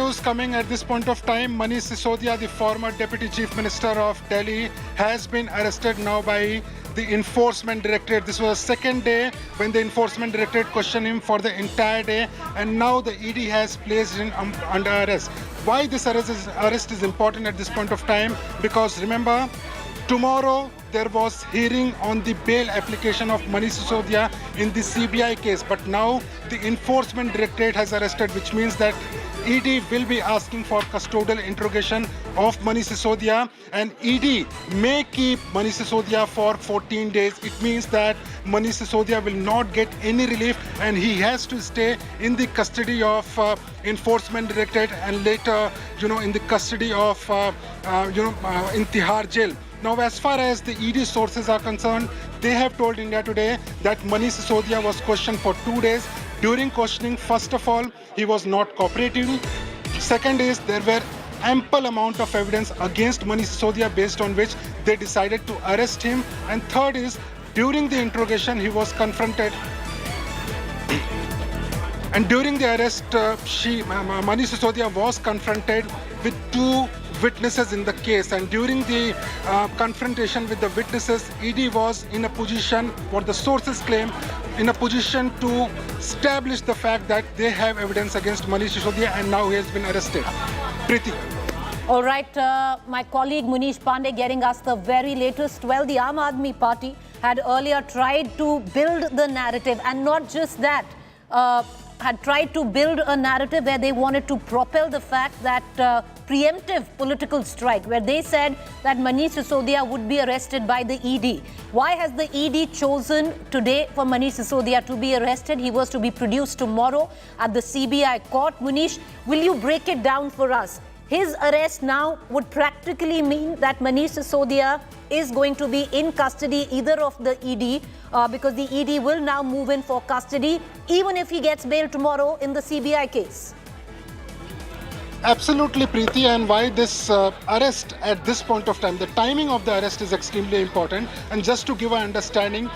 news coming at this point of time. Manish Sisodia, the former Deputy Chief Minister of Delhi, has been arrested now by the Enforcement Directorate. This was the second day when the Enforcement Directorate questioned him for the entire day, and now the ED has placed him under arrest. Why this arrest is important at this point of time? Because remember, tomorrow there was hearing on the bail application of Manish Sisodia in the CBI case, but now the Enforcement Directorate has arrested, which means that ED will be asking for custodial interrogation of Manish Sisodia, and ED may keep Manish Sisodia for 14 days. It means that Manish Sisodia will not get any relief, and he has to stay in the custody of Enforcement Directorate and later, in the custody of, in Tihar jail. Now, as far as the ED sources are concerned, they have told India Today that Manish Sisodia was questioned for 2 days. During questioning, first of all, he was not cooperating. Second is, there were ample amount of evidence against Manish Sisodia based on which they decided to arrest him. And third is, during the interrogation, he was confronted. And during the arrest, Manish Sisodia was confronted with 2 witnesses in the case, and during the confrontation with the witnesses, ED was in a position, what the sources claim, in a position to establish the fact that they have evidence against Manish Sisodia, and now he has been arrested. Preeti. All right, my colleague Manish Pandey getting us the very latest. Well, the Aam Aadmi Party had earlier tried to build the narrative, and not just that, had tried to build a narrative where they wanted to propel the fact that preemptive political strike, where they said that Manish Sisodia would be arrested by the ED. Why has the ED chosen today for Manish Sisodia to be arrested? He was to be produced tomorrow at the CBI court. Manish, will you break it down for us? His arrest now would practically mean that Manish Sisodia is going to be in custody either of the ED, because the ED will now move in for custody, even if he gets bail tomorrow in the CBI case. Absolutely, Preeti, and why this arrest at this point of time, the timing of the arrest is extremely important. And just to give an understanding,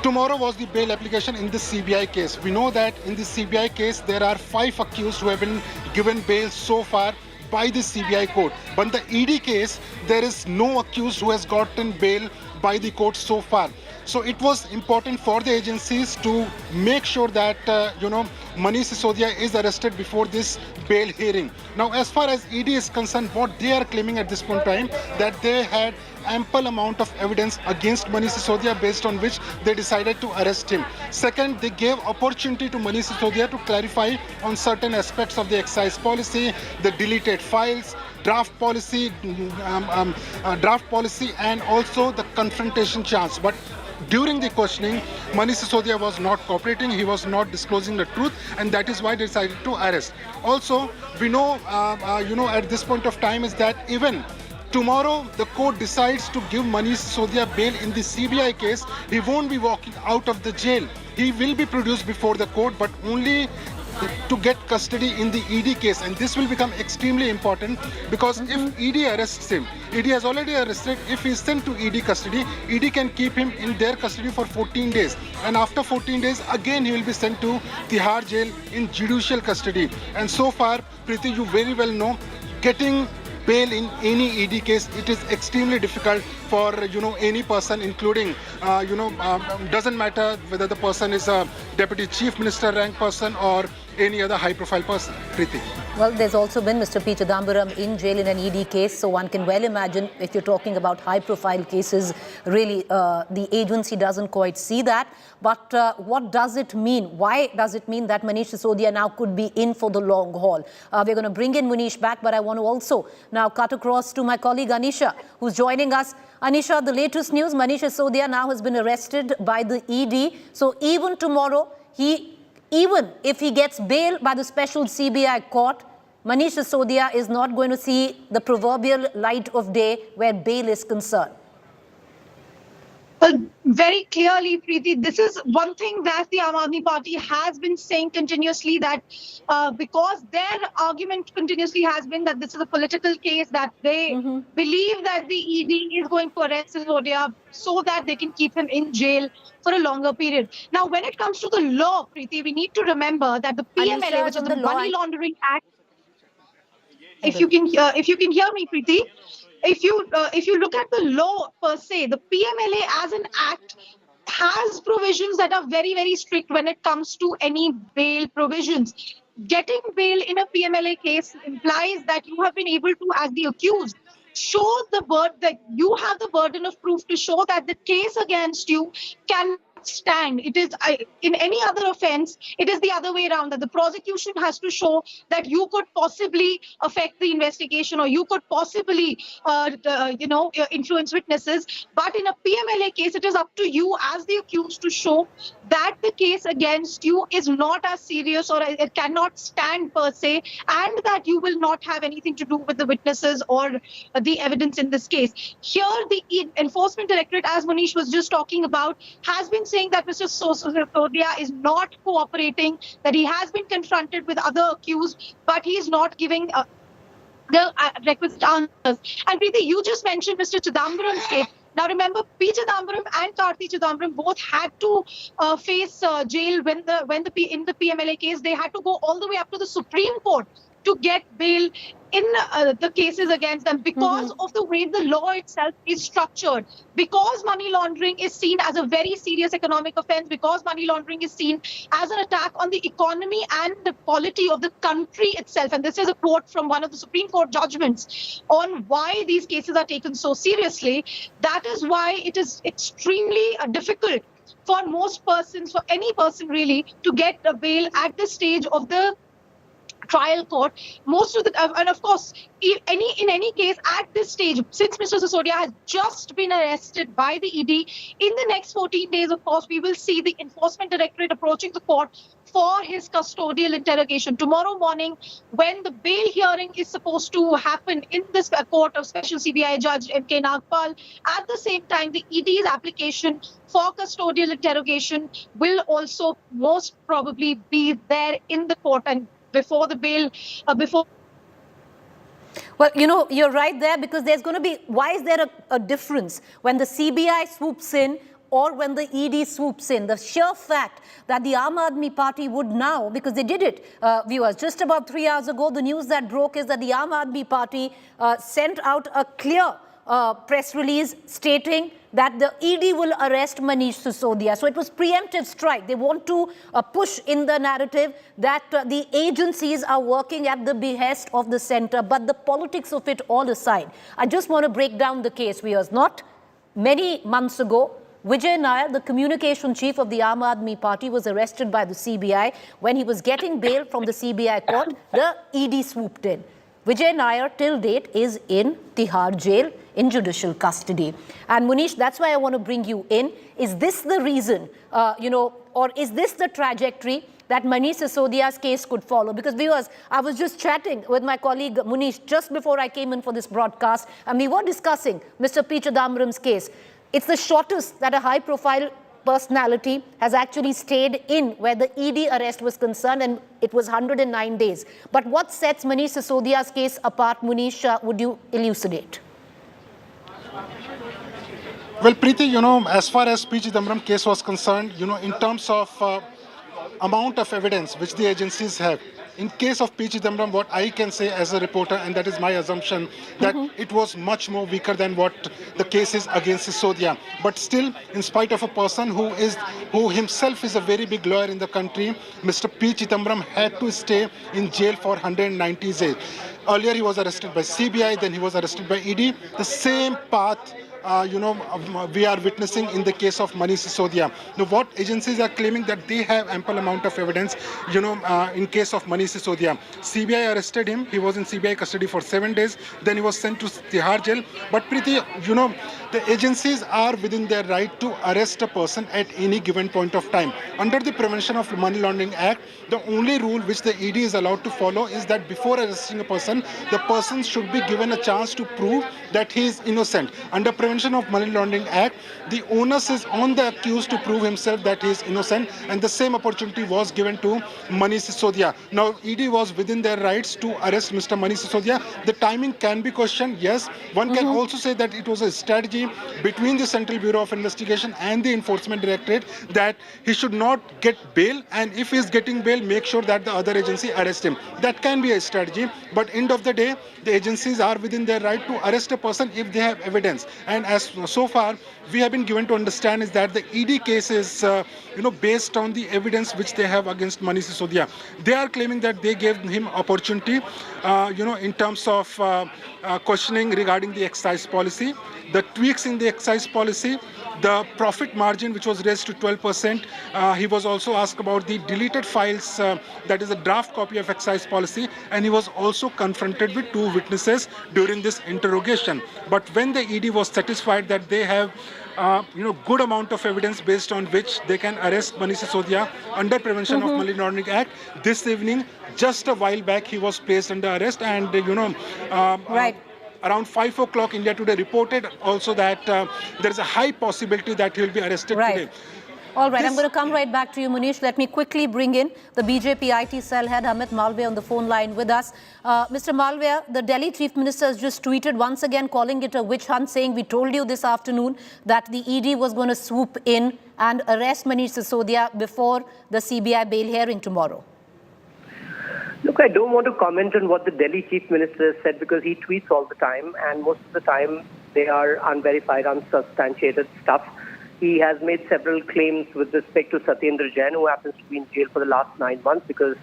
tomorrow was the bail application in the CBI case. We know that in the CBI case, there are 5 accused who have been given bail so far by the CBI court. But in the ED case, there is no accused who has gotten bail by the court so far. So it was important for the agencies to make sure that, Manish Sisodia is arrested before this bail hearing. Now, as far as ED is concerned, what they are claiming at this point in time, that they had ample amount of evidence against Manish Sisodia based on which they decided to arrest him. Second, they gave opportunity to Manish Sisodia to clarify on certain aspects of the excise policy, the deleted files, draft policy, and also the confrontation chance. But during the questioning, Manish Sisodia was not cooperating, he was not disclosing the truth, and that is why they decided to arrest. Also, we know, at this point of time is that even tomorrow the court decides to give Manish Sisodia bail in the CBI case, he won't be walking out of the jail. He will be produced before the court, but only to get custody in the ED case, and this will become extremely important because if ED arrests him, ED has already arrested, if he is sent to ED custody, ED can keep him in their custody for 14 days, and after 14 days again he will be sent to Tihar jail in judicial custody. And so far, Preeti, you very well know, getting bail in any ED case, it is extremely difficult for any person, including doesn't matter whether the person is a deputy chief minister rank person or any other high profile person. Preeti. Well, there's also been Mr. P. Chidambaram in jail in an ED case, so one can well imagine if you're talking about high profile cases, really the agency doesn't quite see that. But what does it mean? Why does it mean that Manish Sisodia now could be in for the long haul? We're going to bring in Manish back, but I want to also now cut across to my colleague Anisha, who's joining us. Anisha, the latest news, Manish Sisodia now has been arrested by the ED. So even tomorrow, even if he gets bail by the special CBI court, Manish Sisodia is not going to see the proverbial light of day where bail is concerned. Well, very clearly, Preeti, this is one thing that the Aam Aadmi Party has been saying continuously, that because their argument continuously has been that this is a political case, that they believe that the ED is going to arrest Sisodia so that they can keep him in jail for a longer period. Now, when it comes to the law, Preeti, we need to remember that the PMLA, which is the Money Laundering Act, if you can hear me, Preeti, if you look at the law per se, the PMLA as an act has provisions that are very, very strict when it comes to any bail provisions. Getting bail in a PMLA case implies that you have been able to, as the accused, show the that you have the burden of proof to show that the case against you cannot stand. It is in any other offense, it is the other way around, that the prosecution has to show that you could possibly affect the investigation or you could possibly influence witnesses. But in a PMLA case, it is up to you as the accused to show that the case against you is not as serious or it cannot stand per se, and that you will not have anything to do with the witnesses or the evidence in this case. Here, the Enforcement Directorate, as Manish was just talking about, has been saying that Mr. Sisodia is not cooperating, that he has been confronted with other accused, but he is not giving the requisite answers. And Preeti, you just mentioned Mr. Chidambaram's case. Now remember, P. Chidambaram and Karti Chidambaram both had to face jail in the PMLA case. They had to go all the way up to the Supreme Court to get bail in the cases against them because of the way the law itself is structured. Because money laundering is seen as a very serious economic offense, because money laundering is seen as an attack on the economy and the polity of the country itself. And this is a quote from one of the Supreme Court judgments on why these cases are taken so seriously. That is why it is extremely difficult for most persons, for any person really, to get a bail at this stage of the trial court. Most of the and of course, in any case at this stage, since Mr. Sisodia has just been arrested by the ED, in the next 14 days, of course, we will see the Enforcement Directorate approaching the court for his custodial interrogation. Tomorrow morning, when the bail hearing is supposed to happen in this court of Special CBI Judge M.K. Nagpal, at the same time, the ED's application for custodial interrogation will also most probably be there in the court and before the bail, before. Well, you know, you're right there, because there's going to be, why is there a difference when the CBI swoops in or when the ED swoops in? The sheer fact that the Aam Aadmi Party would now, because they did it, viewers, just about 3 hours ago, the news that broke is that the Aam Aadmi Party sent out a clear press release stating that the ED will arrest Manish Sisodia. So it was preemptive strike. They want to push in the narrative that the agencies are working at the behest of the center. But the politics of it all aside, I just want to break down the case, viewers. Not many months ago, Vijay Nair, the communication chief of the Aam Aadmi Party, was arrested by the CBI. When he was getting bail from the CBI court, the ED swooped in. Vijay Nair, till date, is in Tihar jail in judicial custody. And Manish, that's why I want to bring you in. Is this the reason, or is this the trajectory that Manish Sisodia's case could follow? Because viewers, I was just chatting with my colleague Manish just before I came in for this broadcast, and we were discussing Mr. P. Chidambaram's case. It's the shortest that a high-profile personality has actually stayed in where the ED arrest was concerned, and it was 109 days. But what sets Manish Sisodia's case apart, Manish, would you elucidate? Well, Preeti, as far as P. Chidambaram case was concerned, in terms of amount of evidence which the agencies have, in case of P. Chidambaram, what I can say as a reporter, and that is my assumption, that it was much more weaker than what the case is against Sisodia. But still, in spite of a person who himself is a very big lawyer in the country, Mr. P. Chidambaram had to stay in jail for 190 days. Earlier, he was arrested by CBI, then he was arrested by ED. The same path we are witnessing in the case of Manish Sisodia. Now, what agencies are claiming that they have ample amount of evidence, in case of Manish Sisodia. CBI arrested him. He was in CBI custody for 7 days. Then he was sent to Tihar jail. But Preeti, the agencies are within their right to arrest a person at any given point of time. Under the Prevention of Money Laundering Act, the only rule which the ED is allowed to follow is that before arresting a person, the person should be given a chance to prove that he is innocent. Under Prevention of Money Laundering Act, the onus is on the accused to prove himself that he is innocent, and the same opportunity was given to Manish Sisodia. Now, ED was within their rights to arrest Mr. Manish Sisodia. The timing can be questioned, yes. One can also say that it was a strategy between the Central Bureau of Investigation and the Enforcement Directorate that he should not get bail, and if he is getting bail, make sure that the other agency arrest him. That can be a strategy, but end of the day, the agencies are within their right to arrest a person if they have evidence. And as so far we have been given to understand is that the ED case is based on the evidence which they have against Manish Sisodia. They are claiming that they gave him opportunity in terms of questioning regarding the excise policy, the tweaks in the excise policy, the profit margin which was raised to 12%. He was also asked about the deleted files, that is a draft copy of excise policy, and he was also confronted with two witnesses during this interrogation. But when the ED was satisfied that they have good amount of evidence based on which they can arrest Manish Sisodia under Prevention of Money Laundering Act, this evening, just a while back, he was placed under arrest, and Right. Around 5 o'clock, India Today reported also that there is a high possibility that he will be arrested today. All right, I'm going to come right back to you, Manish. Let me quickly bring in the BJP IT cell head, Amit Malviya, on the phone line with us. Mr. Malviya, the Delhi Chief Minister has just tweeted once again calling it a witch hunt, saying, we told you this afternoon that the ED was going to swoop in and arrest Manish Sisodia before the CBI bail hearing tomorrow. Look, I don't want to comment on what the Delhi Chief Minister said because he tweets all the time, and most of the time they are unverified, unsubstantiated stuff. He has made several claims with respect to Satyendra Jain, who happens to be in jail for the last 9 months because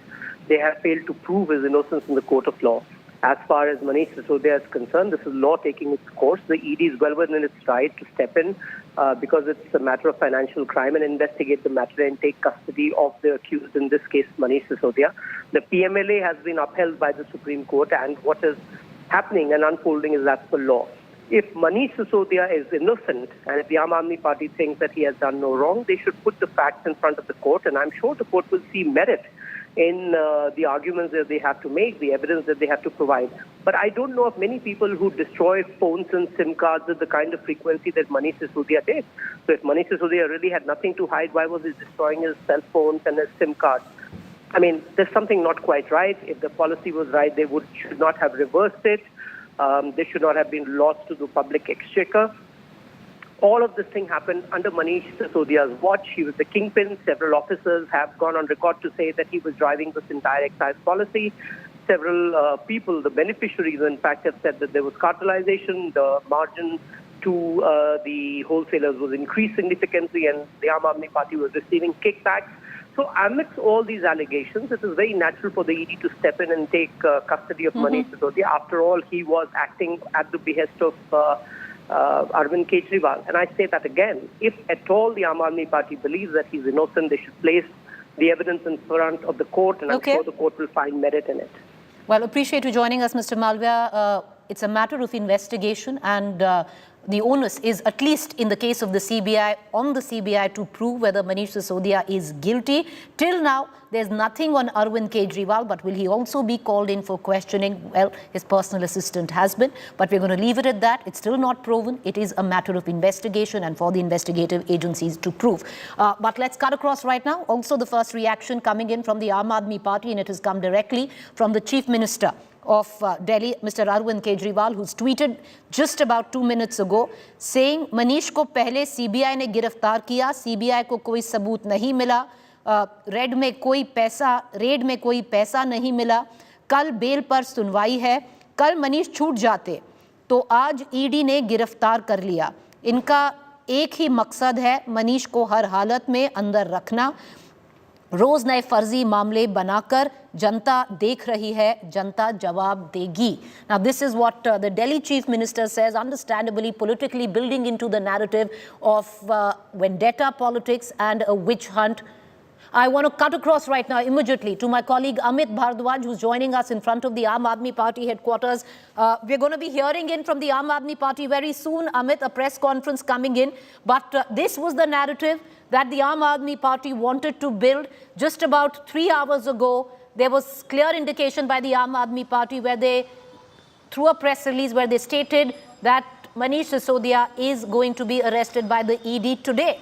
they have failed to prove his innocence in the court of law. As far as Manish Sisodia is concerned, this is law taking its course. The ED is well within its right to step in because it's a matter of financial crime and investigate the matter and take custody of the accused, in this case, Manish Sisodia. The PMLA has been upheld by the Supreme Court, and what is happening and unfolding is as per law. If Manish Sisodia is innocent, and if the Aam Aadmi Party thinks that he has done no wrong, they should put the facts in front of the court, and I'm sure the court will see merit in the arguments that they have to make, the evidence that they have to provide. But I don't know of many people who destroy phones and SIM cards with the kind of frequency that Manish Sisodia did. So if Manish Sisodia really had nothing to hide, why was he destroying his cell phones and his SIM cards? I mean, there's something not quite right. If the policy was right, they should not have reversed it. They should not have been lost to the public exchequer. All of this thing happened under Manish Sisodia's watch. He was the kingpin. Several officers have gone on record to say that he was driving this entire excise policy. Several people, the beneficiaries, in fact, have said that there was cartelization. The margin to the wholesalers was increased significantly, and the Aam Aadmi Party was receiving kickbacks. So amidst all these allegations, it is very natural for the ED to step in and take custody of Manish Sisodia. After all, he was acting at the behest of Arvind Kejriwal. And I say that again, if at all the Aam Aadmi Party believes that he's innocent, they should place the evidence in front of the court, and I'm sure the court will find merit in it. Well, appreciate you joining us, Mr. Malviya. It's a matter of investigation, and the onus is, at least in the case of the CBI, on the CBI to prove whether Manish Sisodia is guilty. Till now, there's nothing on Arvind Kejriwal, but will he also be called in for questioning? Well, his personal assistant has been, but we're going to leave it at that. It's still not proven. It is a matter of investigation and for the investigative agencies to prove. But let's cut across right now. Also, the first reaction coming in from the Aam Aadmi Party, and it has come directly from the Chief Minister of Delhi, Mr. Arvind Kejriwal, who's tweeted just about 2 minutes ago, saying, Manish को पहले CBI ने गिरफ्तार किया, CBI को कोई सबूत नहीं मिला, रेड में कोई पैसा नहीं मिला, कल बेल पर सुनवाई है, कल मनीष छूट जाते तो आज ईडी ने गिरफ्तार कर लिया. इनका एक ही मकसद है, मनीष को हर हालत में अंदर रखना. रोज नए फर्जी मामले बनाकर जनता देख रही है, जनता जवाब देगी. Now this is what the Delhi Chief Minister says, understandably politically building into the narrative of vendetta politics and a witch hunt. I want to cut across right now immediately to my colleague Amit Bhardwaj, who's joining us in front of the Aam Aadmi Party headquarters. We're going to be hearing in from the Aam Aadmi Party very soon, Amit, a press conference coming in. But this was the narrative that the Aam Aadmi Party wanted to build. Just about 3 hours ago, there was clear indication by the Aam Aadmi Party where they, through a press release, where they stated that Manish Sisodia is going to be arrested by the ED today.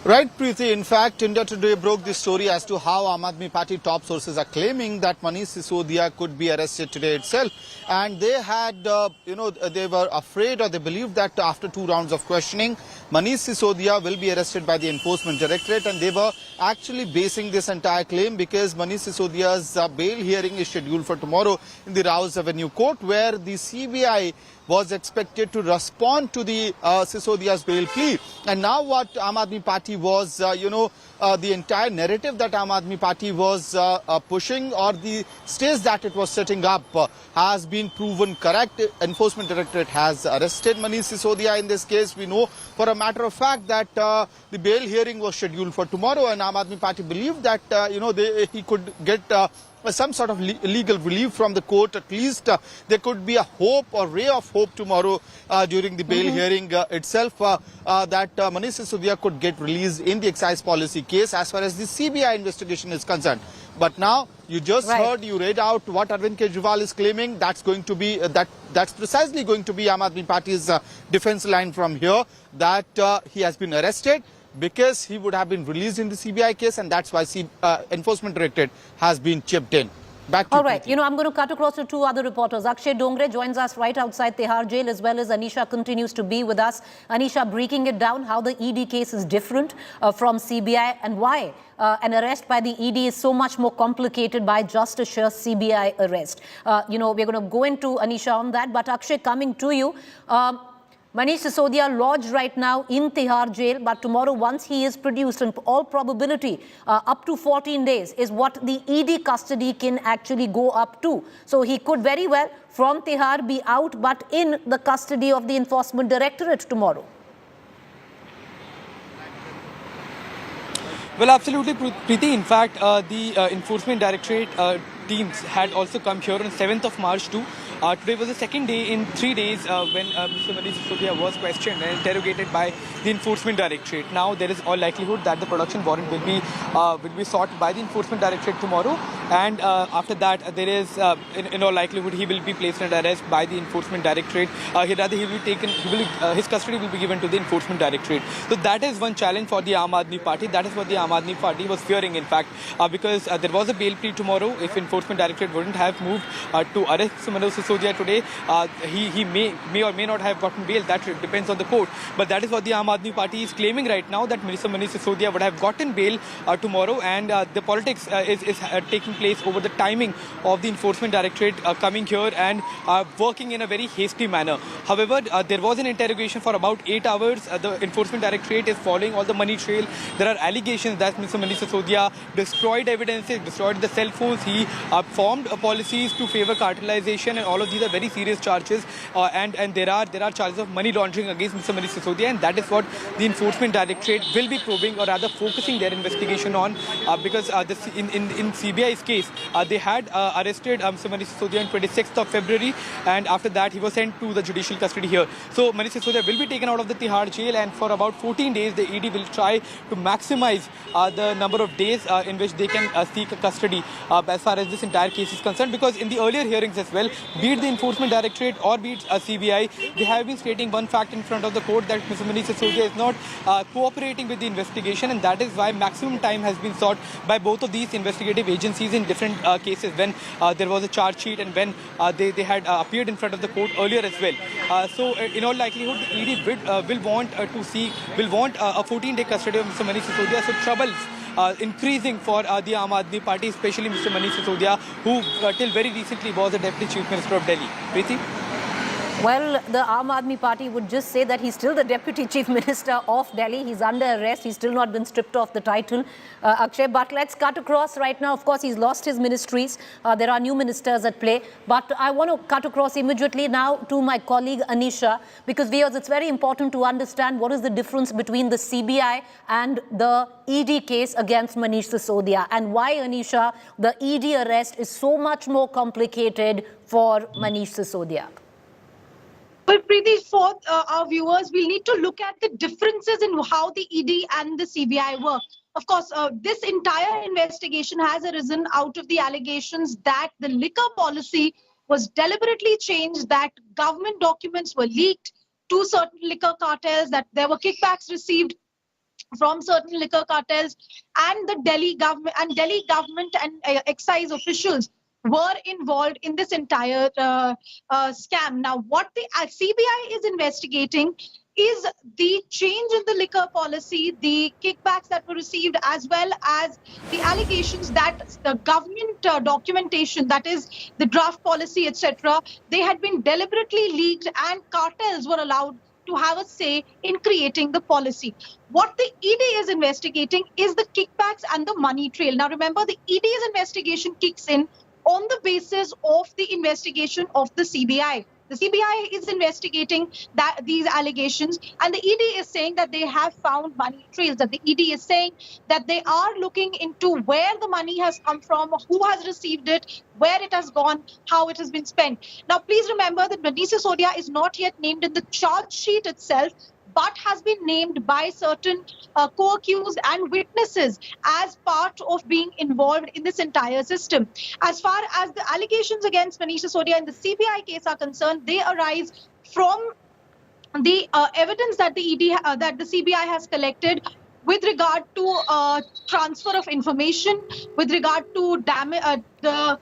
Right, Preeti. In fact, India Today broke the story as to how Aam Aadmi Party top sources are claiming that Manish Sisodia could be arrested today itself. And they had, they were afraid, or they believed that after 2 rounds of questioning, Manish Sisodia will be arrested by the Enforcement Directorate. And they were actually basing this entire claim because Manish Sisodia's bail hearing is scheduled for tomorrow in the Rouse Avenue Court, where the CBI was expected to respond to the Sisodia's bail plea. And now what Aam Aadmi Party was, the entire narrative that Aam Aadmi Party was pushing, or the stage that it was setting up, has been proven correct. Enforcement Directorate has arrested Manish Sisodia in this case. We know for a matter of fact that the bail hearing was scheduled for tomorrow, and Aam Aadmi Party believed that, he could get some sort of legal relief from the court. At least there could be a hope or ray of hope tomorrow during the bail hearing itself, that Manish Sisodia could get released in the excise policy case as far as the CBI investigation is concerned. But now you just heard, you read out what Arvind Kejriwal is claiming. That's going to be that's precisely going to be Aam Aadmi Party's defense line from here, that he has been arrested because he would have been released in the CBI case, and that's why Enforcement Directorate has been chipped in. Back to All right, Preeti. I'm going to cut across to 2 other reporters. Akshay Dongre joins us right outside Tihar jail, as well as Anisha continues to be with us. Anisha, breaking it down, how the ED case is different from CBI, and why an arrest by the ED is so much more complicated by just a sheer CBI arrest. We're going to go into Anisha on that, but Akshay, coming to you. Manish Sisodia lodged right now in Tihar jail, but tomorrow, once he is produced, in all probability, up to 14 days is what the ED custody can actually go up to. So he could very well, from Tihar, be out, but in the custody of the Enforcement Directorate tomorrow. Well, absolutely, Preeti. In fact, the Enforcement Directorate teams had also come here on 7th of March too. Today was the second day in 3 days when Mr. Manish Sisodia was questioned and interrogated by the Enforcement Directorate. Now there is all likelihood that the production warrant will be sought by the Enforcement Directorate tomorrow, and after that there is in all likelihood he will be placed under arrest by the Enforcement Directorate. His custody will be given to the Enforcement Directorate. So that is one challenge for the Aam Aadmi Party. That is what the Aam Aadmi Party was fearing, in fact, because there was a bail plea tomorrow. If Enforcement Directorate wouldn't have moved to arrest Manish Sisodia today, he may or may not have gotten bail. That depends on the court. But that is what the Aam Aadmi Party is claiming right now, that Mr. Manish Sisodia would have gotten bail tomorrow, and the politics is taking place over the timing of the Enforcement Directorate coming here and working in a very hasty manner. However, there was an interrogation for about 8 hours. The Enforcement Directorate is following all the money trail. There are allegations that Mr. Manish Sisodia destroyed evidences, destroyed the cell phones. He formed policies to favor cartelization, and all of these are very serious charges. And there are charges of money laundering against Mr. Manish Sisodia, and that is what the Enforcement Directorate will be probing, or rather focusing their investigation on, because in CBI's case, they had arrested Mr. Manish Sisodia on 26th of February, and after that he was sent to the judicial custody here. So Manish Sisodia will be taken out of the Tihar jail, and for about 14 days the ED will try to maximize the number of days in which they can seek custody as far as this entire case is concerned, because in the earlier hearings as well, be it the Enforcement Directorate or be it CBI, they have been stating one fact in front of the court, that Mr. Manish Sisodia is not cooperating with the investigation, and that is why maximum time has been sought by both of these investigative agencies in different cases, when there was a charge sheet and when they had appeared in front of the court earlier as well. So in all likelihood, the ED will want a 14-day custody of Mr. Manish Sisodia. So troubles increasing for the Aam Aadmi Party, especially Mr. Manish Sisodia, who till very recently was the Deputy Chief Minister of Delhi. Preeti? Well, the Aam Aadmi Party would just say that he's still the Deputy Chief Minister of Delhi. He's under arrest. He's still not been stripped of the title, Akshay. But let's cut across right now. Of course, he's lost his ministries. There are new ministers at play. But I want to cut across immediately now to my colleague Anisha, because viewers, it's very important to understand what is the difference between the CBI and the ED case against Manish Sisodia, and why, Anisha, the ED arrest is so much more complicated for Manish Sisodia. Well, Preeti, for our viewers, we'll need to look at the differences in how the ED and the CBI work. of course, this entire investigation has arisen out of the allegations that the liquor policy was deliberately changed, that government documents were leaked to certain liquor cartels, that there were kickbacks received from certain liquor cartels, and the Delhi government and excise officials were involved in this entire scam. Now, what the CBI is investigating is the change in the liquor policy, the kickbacks that were received, as well as the allegations that the government documentation, that is the draft policy, etc., they had been deliberately leaked and cartels were allowed to have a say in creating the policy. What the ED is investigating is the kickbacks and the money trail. Now, remember, the ED's investigation kicks in on the basis of the investigation of the CBI. The CBI is investigating these allegations, and the ED is saying that they have found money trails, that the ED is saying that they are looking into where the money has come from, who has received it, where it has gone, how it has been spent. Now, please remember that Manish Sisodia is not yet named in the charge sheet itself, but has been named by certain co-accused and witnesses as part of being involved in this entire system. As far as the allegations against Manish Sisodia in the CBI case are concerned, they arise from the evidence that the ED, that the CBI has collected with regard to transfer of information, with regard to cell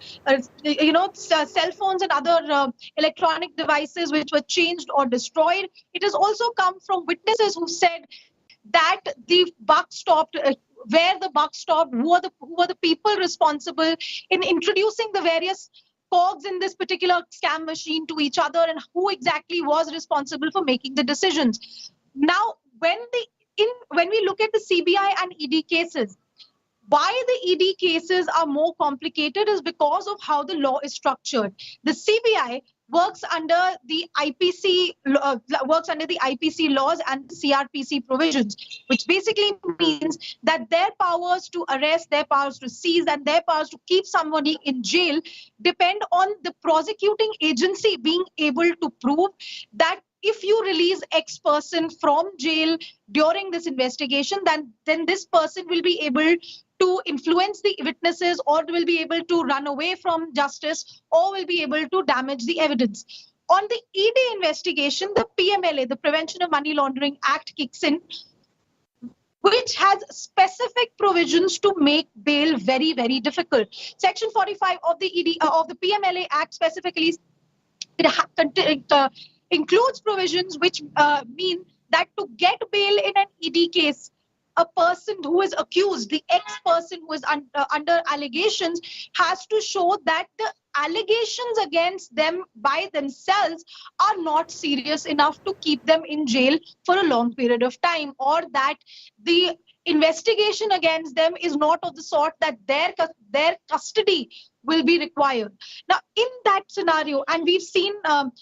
phones and other electronic devices which were changed or destroyed. It has also come from witnesses who said that the buck stopped, where the buck stopped, who were the people responsible in introducing the various cogs in this particular scam machine to each other, and who exactly was responsible for making the decisions. Now, when we look at the CBI and ED cases, why the ED cases are more complicated is because of how the law is structured. The CBI works under the IPC laws and the CRPC provisions, which basically means that their powers to arrest, their powers to seize, and their powers to keep somebody in jail depend on the prosecuting agency being able to prove that if you release X person from jail during this investigation, then this person will be able to influence the witnesses, or will be able to run away from justice, or will be able to damage the evidence. On the ED investigation, the PMLA, the Prevention of Money Laundering Act, kicks in, which has specific provisions to make bail very, very difficult. Section 45 of the PMLA Act specifically includes provisions which mean that to get bail in an ED case, a person who is accused, the ex-person who is under allegations, has to show that the allegations against them by themselves are not serious enough to keep them in jail for a long period of time, or that the investigation against them is not of the sort that their custody will be required. Now, in that scenario, and we've seen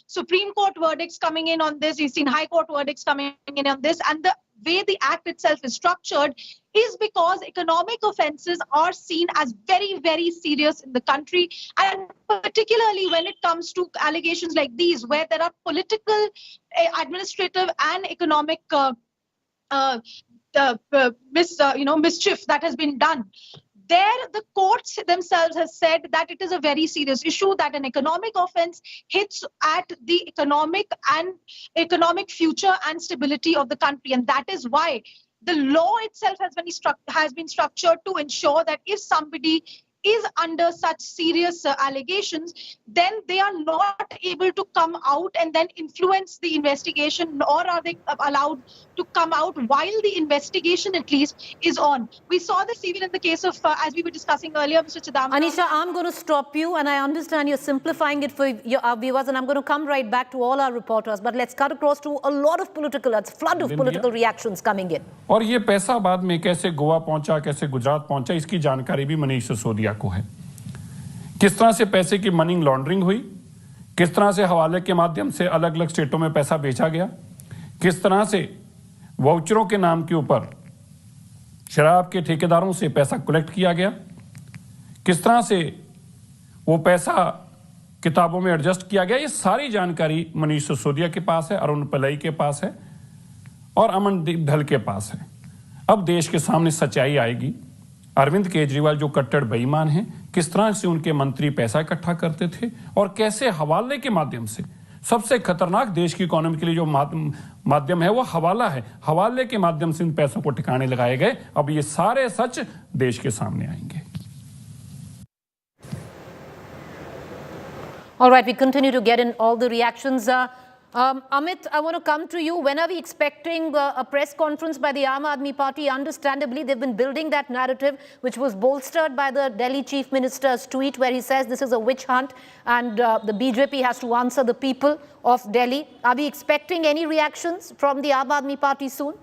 Supreme Court verdicts coming in on this, we've seen High Court verdicts coming in on this, and the way the Act itself is structured is because economic offences are seen as very, very serious in the country, and particularly when it comes to allegations like these, where there are political, administrative, and economic mischief that has been done. There, the courts themselves have said that it is a very serious issue, that an economic offense hits at the economic future and stability of the country. And that is why the law itself has been structured to ensure that if somebody is under such serious allegations, then they are not able to come out and then influence the investigation, nor are they allowed to come out while the investigation at least is on. We saw this even in the case of, as we were discussing earlier, Mr. Chidambaram. Anisha, I'm going to stop you, and I understand you're simplifying it for our viewers, and I'm going to come right back to all our reporters, but let's cut across to a lot of flood of political reactions coming in. और ये पैसा बाद में कैसे गोवा पहुंचा, कैसे गुजरात पहुंचा, इसकी जानकारी भी मनीष सिसोदिया को है। किस तरह से पैसे की मनी लॉन्ड्रिंग हुई, किस तरह से हवाले के माध्यम से अलग-अलग स्टेटों में पैसा बेचा गया, किस तरह से वाउचरों के नाम के ऊपर शराब के ठेकेदारों से पैसा कलेक्ट किया गया, किस तरह से वो पैसा किताबों में एडजस्ट किया गया, ये सारी जानकारी मनीष सिसोदिया के पास है, अरुण पलई के पास है और अमनदीप ढल के पास है। अब देश के सामने सच्चाई आएगी। अरविंद केजरीवाल जो कट्टर बेईमान हैं, किस तरह से उनके मंत्री पैसा इकट्ठा करते थे और कैसे हवाले के माध्यम से, सबसे खतरनाक देश की इकोनॉमी के लिए जो माध्यम है वो हवाला है, हवाले के माध्यम से इन पैसों को ठिकाने लगाए गए। अब ये सारे सच देश के सामने आएंगे। All right, we continue to get in all the reactions. Amit, I want to come to you. When are we expecting a press conference by the Aam Aadmi Party? Understandably, they've been building that narrative, which was bolstered by the Delhi Chief Minister's tweet, where he says this is a witch hunt and the BJP has to answer the people of Delhi. Are we expecting any reactions from the Aam Aadmi Party soon?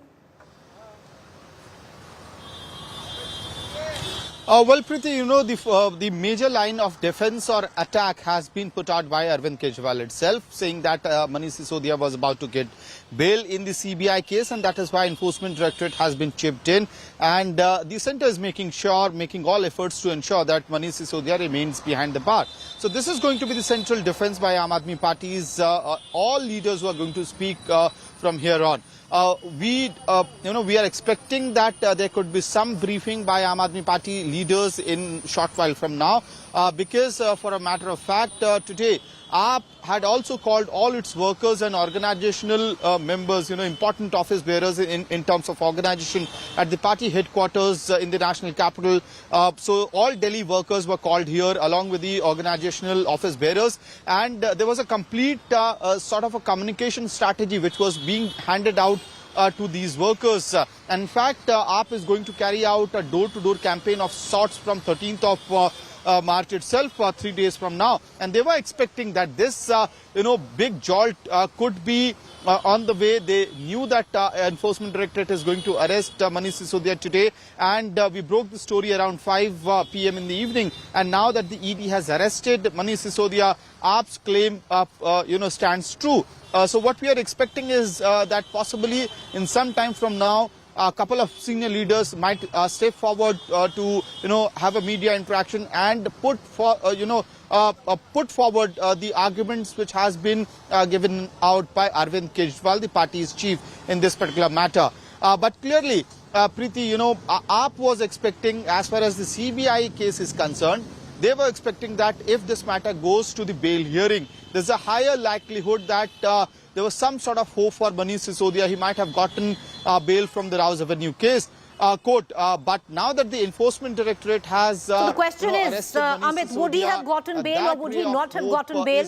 Well, Preeti, you know, the major line of defense or attack has been put out by Arvind Kejriwal itself, saying that Manish Sisodia was about to get bail in the CBI case, and that is why Enforcement Directorate has been chipped in. And the centre is making all efforts to ensure that Manish Sisodia remains behind the bar. So this is going to be the central defense by Aam Aadmi Party's all leaders who are going to speak from here on. We are expecting that there could be some briefing by Aam Aadmi Party leaders in short while from now, because for a matter of fact, today AAP had also called all its workers and organizational members, important office bearers in terms of organization at the party headquarters in the national capital. So all Delhi workers were called here along with the organizational office bearers, and there was a complete sort of a communication strategy which was being handed out to these workers. And in fact, AAP is going to carry out a door-to-door campaign of sorts from 13th of March itself, 3 days from now. And they were expecting that this, big jolt could be on the way. They knew that Enforcement Directorate is going to arrest Manish Sisodia today. And we broke the story around 5 p.m. in the evening. And now that the ED has arrested Manish Sisodia, AAP's claim, stands true. So what we are expecting is that possibly in some time from now, a couple of senior leaders might step forward to have a media interaction and put forward the arguments which has been given out by Arvind Kejriwal, the party's chief, in this particular matter. But clearly, Preeti, AAP was expecting, as far as the CBI case is concerned, they were expecting that if this matter goes to the bail hearing, there's a higher likelihood that there was some sort of hope for Manish Sisodia. He might have gotten bail from the Rouse Avenue case. Court. But now that the Enforcement Directorate has so the question is, Amit, would he have gotten bail or would he not have gotten bail?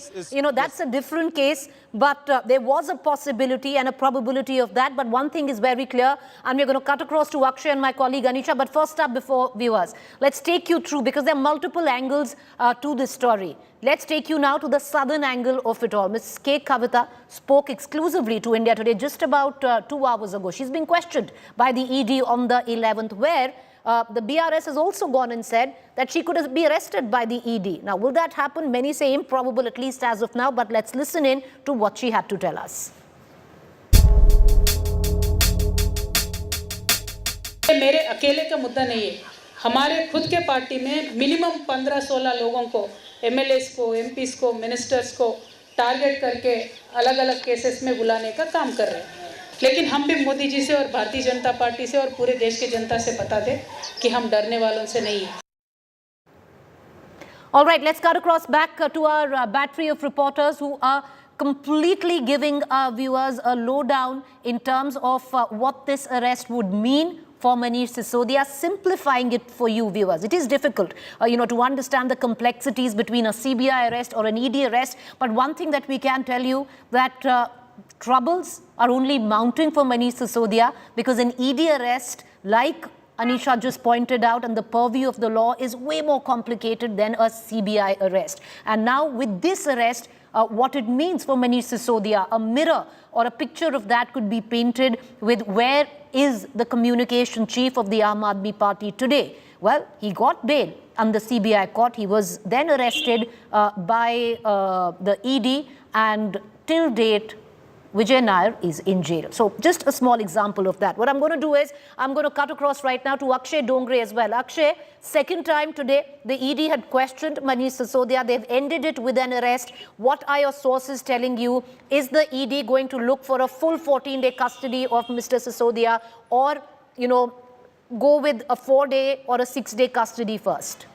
That's a different case, but there was a possibility and a probability of that. But one thing is very clear, and we're going to cut across to Akshay and my colleague Anisha. But first up, before viewers, let's take you through, because there are multiple angles to this story. Let's take you now to the southern angle of it all. Ms. K. Kavita spoke exclusively to India Today just about 2 hours ago. She's been questioned by the ED on the 11th, where the BRS has also gone and said that she could be arrested by the ED. Now, will that happen? Many say improbable, at least as of now, but let's listen in to what she had to tell us. मेरे अकेले का मुद्दा नहीं है, हमारे खुद के party में मिनिमम 15-16 लोगों को, एमएलएस को, एमपीस को, मिनिस्टर्स को टारगेट करके अलग-अलग केसेस में बुलाने का काम कर रहे हैं। लेकिन हम भी मोदी जी से और भारतीय जनता पार्टी से और पूरे देश की जनता से बता दें कि हम डरने वालों से नहीं हैं। All right, let's cut across back to our battery of reporters who are completely giving our viewers a lowdown in terms of what this arrest would mean for Manish Sisodia, simplifying it for you viewers. It is difficult, to understand the complexities between a CBI arrest or an ED arrest. But one thing that we can tell you, that troubles are only mounting for Manish Sisodia, because an ED arrest, like Anisha just pointed out, and the purview of the law, is way more complicated than a CBI arrest. And now with this arrest, what it means for Manish Sisodia, a mirror or a picture of that could be painted with where is the communication chief of the Aam Aadmi Party today. Well, he got bail on the CBI court. He was then arrested by the ED, and till date, Vijay Nair is in jail. So just a small example of that. What I'm going to do is, I'm going to cut across right now to Akshay Dongre as well. Akshay, second time today, the ED had questioned Manish Sisodia. They've ended it with an arrest. What are your sources telling you? Is the ED going to look for a full 14-day custody of Mr. Sisodia, or go with a 4-day or a 6-day custody first?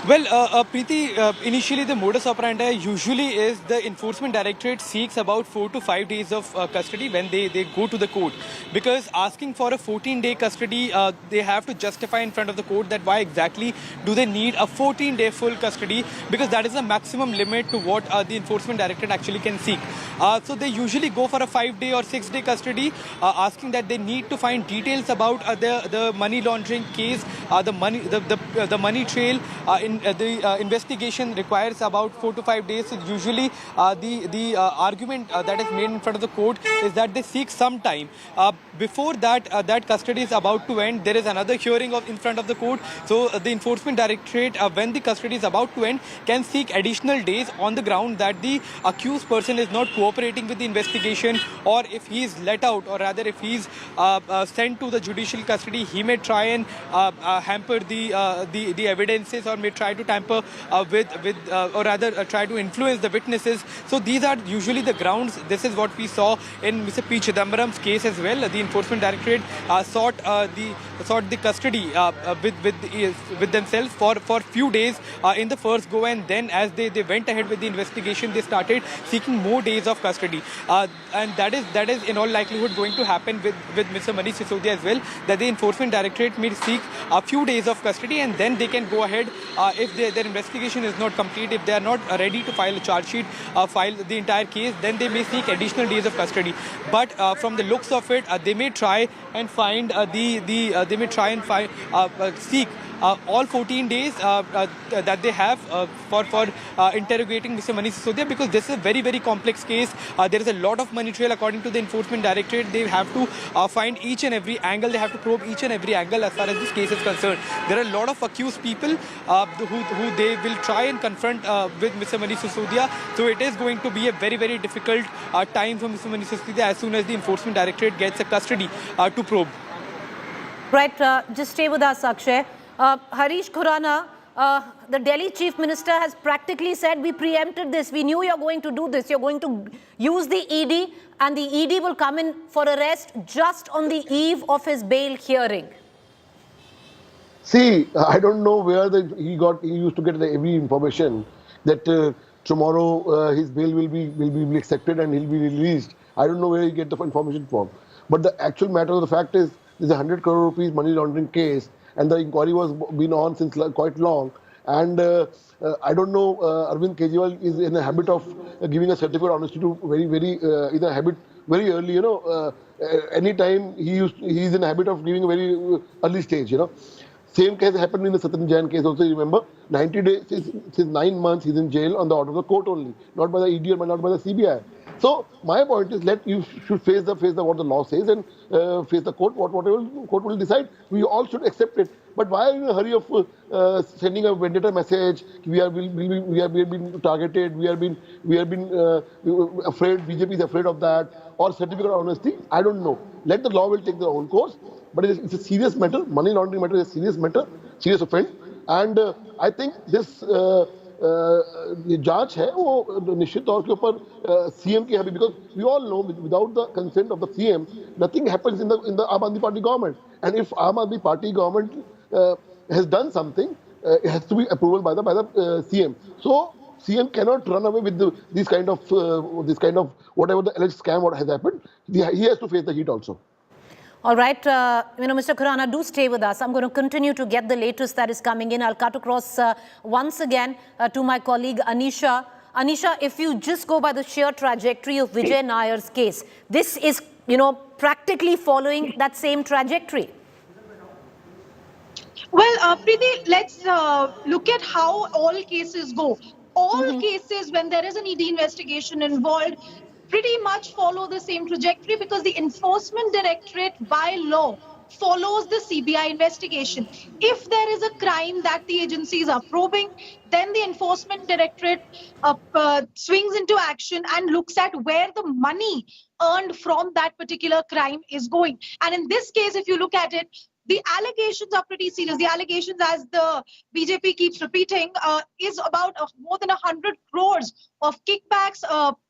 Well, Preeti, initially the modus operandi usually is the enforcement directorate seeks about 4 to 5 days of custody when they go to the court. Because asking for a 14-day custody, they have to justify in front of the court that why exactly do they need a 14-day full custody, because that is the maximum limit to what the enforcement directorate actually can seek. So they usually go for a 5-day or 6-day custody, asking that they need to find details about the money laundering case, the money trail. The investigation requires about 4 to 5 days. So usually the argument that is made in front of the court is that they seek some time. Before that custody is about to end, there is another hearing in front of the court. So the enforcement directorate, when the custody is about to end, can seek additional days on the ground that the accused person is not cooperating with the investigation, or if he is let out, or rather if he is sent to the judicial custody, he may try and hamper the evidences, or may try to tamper or rather try to influence the witnesses. So these are usually the grounds. This is what we saw in Mr. P. Chidambaram's case as well. The enforcement directorate sought the custody with themselves for few days in the first go, and then as they went ahead with the investigation, they started seeking more days of custody. And that is in all likelihood going to happen with Mr. Manish Sisodia as well, that the enforcement directorate may seek a few days of custody, and then they can go ahead if their investigation is not complete, if they are not ready to file a charge sheet, file the entire case, then they may seek additional days of custody. But from the looks of it, they may try and find seek all 14 days that they have for interrogating Mr. Manish Sisodia, because this is a very, very complex case. There is a lot of money trail according to the enforcement directorate. They have to find each and every angle. They have to probe each and every angle as far as this case is concerned. There are a lot of accused people who they will try and confront with Mr. Manish Sisodia. So it is going to be a very, very difficult time for Mr. Manish Sisodia as soon as the enforcement directorate gets a custody to probe. Right, just stay with us, Akshay. Harish Khurana, the Delhi Chief Minister has practically said, we preempted this. We knew you're going to do this. You're going to use the ED, and the ED will come in for arrest just on the eve of his bail hearing. See, I don't know where he used to get every information that tomorrow his bail will be accepted and he'll be released. I don't know where he get the information from. But the actual matter of the fact is, there's a 100 crore rupees money laundering case, and the inquiry was been on since quite long. And I don't know, Arvind Kejriwal is in a habit of giving a certificate of honesty to in a habit very early, anytime he's in a habit of giving a very early stage, Same case happened in the Satyan Jain case also, you remember? 90 days, since 9 months he's in jail on the order of the court only, not by the ED or not by the CBI. So my point is, you should face what the law says, and face the court, whatever the court will decide. We all should accept it. But why are you in a hurry of sending a vendetta message? We are being targeted. We are being afraid. BJP is afraid of that, or certificate of honesty. I don't know. Let the law will take their own course. But it's a serious matter. Money laundering matter is a serious matter, serious offence. And I think this ये जांच है वो निश्चित तौर के ऊपर CM की है, because we all know without the consent of the CM nothing happens in the Aam Aadmi Party government. And if Aam Aadmi Party government has done something, it has to be approval by the CM. So CM cannot run away with this kind of whatever the alleged scam what has happened. He has to face the heat also. All right, Mr. Khurana, do stay with us. I'm going to continue to get the latest that is coming in. I'll cut across once again to my colleague Anisha. Anisha, if you just go by the sheer trajectory of Vijay Nair's case, this is, practically following that same trajectory. Well, Preeti, let's look at how all cases go. All cases, when there is an ED investigation involved, pretty much follow the same trajectory, because the enforcement directorate by law follows the CBI investigation. If there is a crime that the agencies are probing, then the enforcement directorate swings into action and looks at where the money earned from that particular crime is going. And in this case, if you look at it, The allegations are pretty serious. The allegations, as the BJP keeps repeating, is about more than 100 crores of kickbacks,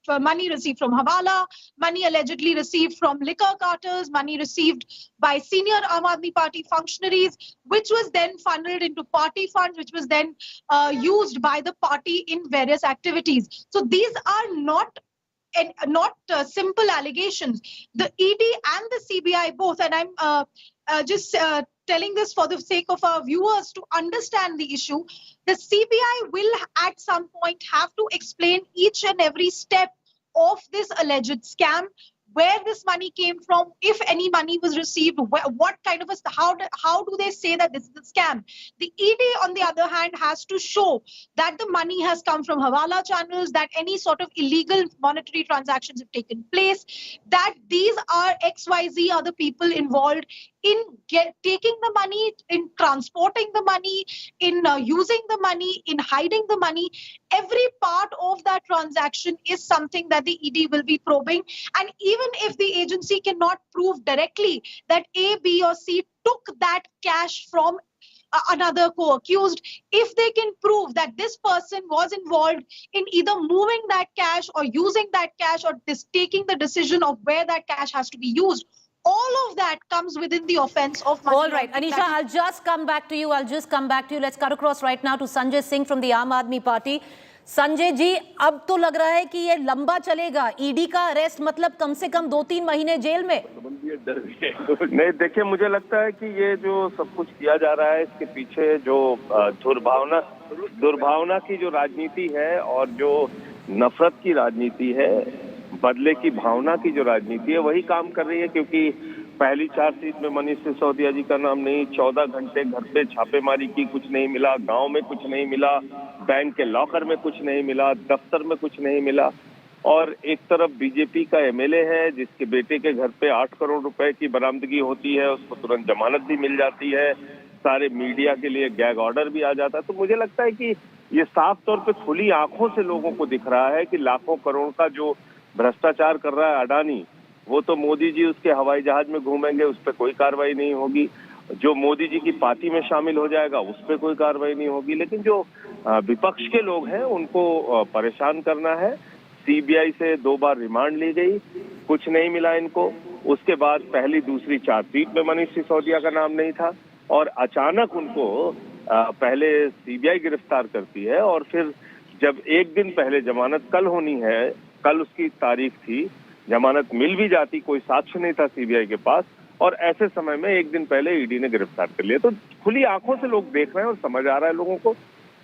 for money received from Hawala, money allegedly received from liquor cartels, money received by senior Aam Aadmi Party functionaries, which was then funneled into party funds, which was then used by the party in various activities. So these are not simple allegations. The ED and the CBI both, and I'm just telling this for the sake of our viewers to understand the issue, the CBI will at some point have to explain each and every step of this alleged scam, where this money came from, if any money was received, what kind of how do they say that this is a scam? The ED, on the other hand, has to show that the money has come from Hawala channels, that any sort of illegal monetary transactions have taken place, that these are XYZ are the people involved in taking the money, in transporting the money, in using the money, in hiding the money. Every part of that transaction is something that the ED will be probing. And even if the agency cannot prove directly that A, B, or C took that cash from another co-accused, if they can prove that this person was involved in either moving that cash or using that cash or taking the decision of where that cash has to be used, all of that comes within the offense of money All right, laundering. Anisha, I'll just come back to you. Let's cut across right now to Sanjay Singh from the Aam Aadmi Party. Sanjay ji, अब तो लग रहा है कि ये लंबा चलेगा. ED का अरेस्ट मतलब कम से कम 2-3 महीने जेल में. नहीं, देखिए, मुझे लगता है कि ये जो सब कुछ किया जा रहा है, इसके पीछे जो दुर्भावना की जो राजनीति है और जो नफरत की राजनीति है, बदले की भावना की जो राजनीति है, वही काम कर रही है। क्योंकि पहली चार्जशीट में मनीष सिसोदिया जी का नाम नहीं, 14 घंटे घर पे छापेमारी की, कुछ नहीं मिला, गांव में कुछ नहीं मिला, बैंक के लॉकर में कुछ नहीं मिला, दफ्तर में कुछ नहीं मिला। और एक तरफ बीजेपी का एमएलए है जिसके बेटे के घर पे 8 करोड़ रुपए की बरामदगी होती है, उसको तुरंत जमानत भी मिल जाती है, सारे मीडिया के लिए गैग ऑर्डर भी आ जाता है। तो मुझे लगता है कि ये साफ तौर पे खुली आंखों से लोगों को दिख रहा है कि लाखों करोड़ का जो भ्रष्टाचार कर रहा है अडानी, वो तो मोदी जी उसके हवाई जहाज में घूमेंगे, उस पर कोई कार्रवाई नहीं होगी। जो मोदी जी की पार्टी में शामिल हो जाएगा उस पर कोई कार्रवाई नहीं होगी। लेकिन जो विपक्ष के लोग हैं उनको परेशान करना है। सीबीआई से 2 बार रिमांड ली गई, कुछ नहीं मिला इनको। उसके बाद पहली दूसरी चार्जशीट में मनीष सिसोदिया का नाम नहीं था और अचानक उनको पहले सीबीआई गिरफ्तार करती है और फिर जब एक दिन पहले जमानत कल होनी है, कल उसकी तारीख थी, जमानत मिल भी जाती, कोई साक्ष्य नहीं था सीबीआई के पास, और ऐसे समय में एक दिन पहले ईडी ने गिरफ्तार कर लिया। तो खुली आंखों से लोग देख रहे हैं और समझ आ रहा है लोगों को।